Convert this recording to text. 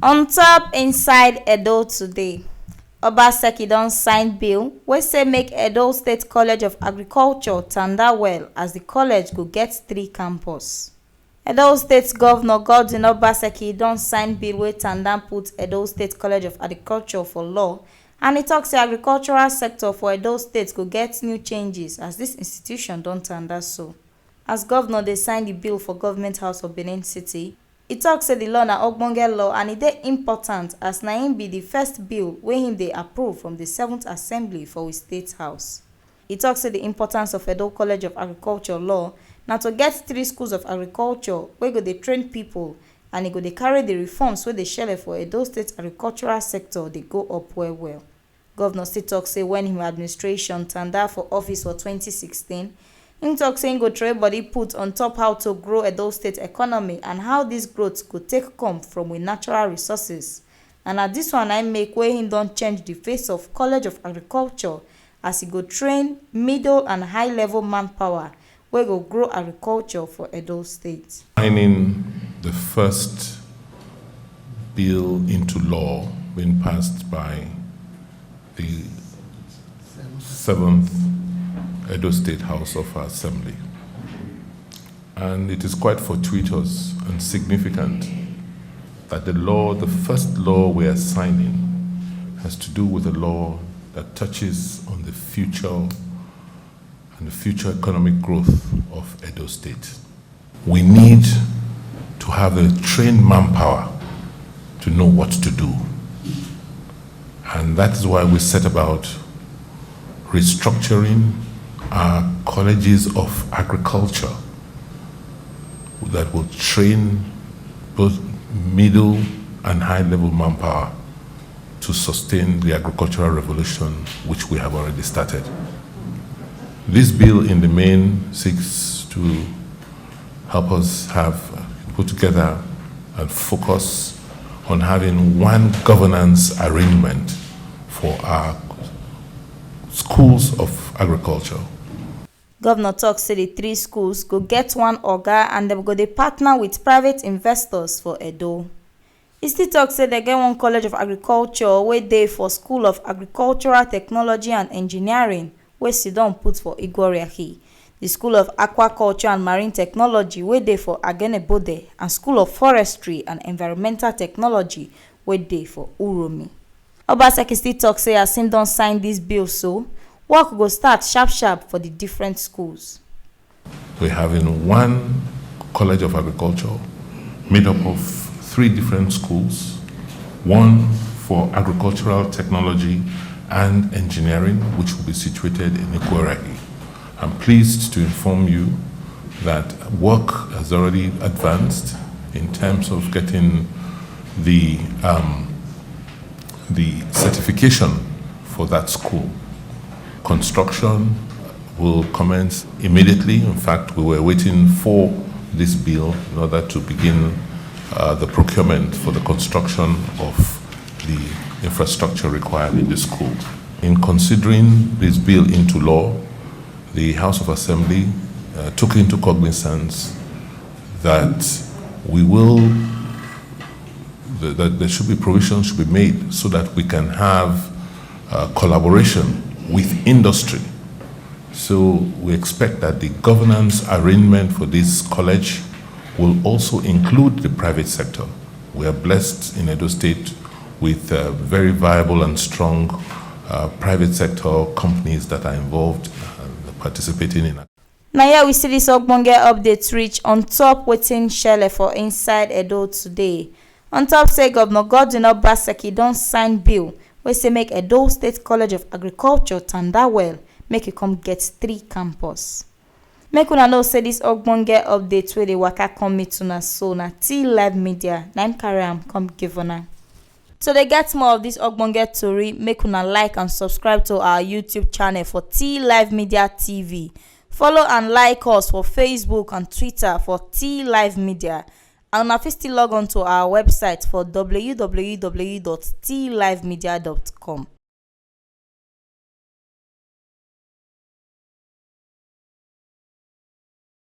On top inside Edo today, Obaseki don sign bill wey say make Edo State College of Agriculture Tanda well as the college go get 3 campus. Edo State Governor Godwin Obaseki don sign bill wey Tanda put Edo State College of Agriculture for law, and e tok say agricultural sector for Edo State go get new changes as dis institution don tanda so. As governor dey sign di bill for Government House of Benin City, e tok say di law na ogbonge law and e dey important as na im be di first bill wey im dey approve from di 7th Assembly for we State House. E tok say di importance of Edo College of Agriculture law na to get 3 schools of agriculture wey go dey train pipo, and e go dey carry di reforms wey dey shele for Edo State agricultural sector dey go up well well. Governor still tok say wen im administration tanda for office for 2016, im tok say im go try body put on top how to grow Edo State economy and how dis growth go take come from we natural resources. And na dis one na im make wey im don change di face of College of Agriculture as e go train middle and high level manpower wey go grow agriculture for Edo State. Signing the first bill into law being passed by the 7th Edo State House of Assembly. And it is quite fortuitous and significant that the first law we are signing has to do with a law that touches on the future and the future economic growth of Edo State. We need to have a trained manpower to know what to do. And that is why we set about restructuring our colleges of agriculture that will train both middle and high level manpower to sustain the agricultural revolution which we have already started. This bill in the main seeks to help us put together and focus on having one governance arrangement for our schools of agriculture. Governor tok say di 3 schools go get one oga and dem go dey partner with private investors for Edo. E still tok say dem get one College of Agriculture wey dey for School of Agricultural Technology and Engineering wey sidon put for Igoriahi, di School of Aquaculture and Marine Technology wey dey for Agenebode, and School of Forestry and Environmental Technology wey dey for Uromi. Obaseki still tok say as im don sign dis bill so, work go start sharp for the different schools. We're having one College of Agriculture made up of 3 different schools, one for agricultural technology and engineering, which will be situated in Igoriahi. I'm pleased to inform you that work has already advanced in terms of getting the certification for that school. Construction will commence immediately. In fact, we were waiting for this bill in order to begin the procurement for the construction of the infrastructure required in the school. In considering this bill into law, the House of Assembly took into cognizance that there should be provisions should be made so that we can have collaboration with industry. So we expect that the governance arrangement for this college will also include the private sector. We are blessed in Edo State with very viable and strong private sector companies that are involved and participating in it. Now here we see this ogbonge update reach on top wetin shele for inside Edo today. On top say Governor Godwin Obaseki don sign bill wey say make Edo State College of Agriculture tanda well, make e come get 3 campus. Make una know say this ogbonge update wey dey waka come meet una so na T Live Media na im carry am come give una. So dey get more of this ogbonge tori, make una like and subscribe to our YouTube channel for T Live Media TV. Follow and like us for Facebook and Twitter for T Live Media. And una fit still log on to our website for www.tlivemedia.com.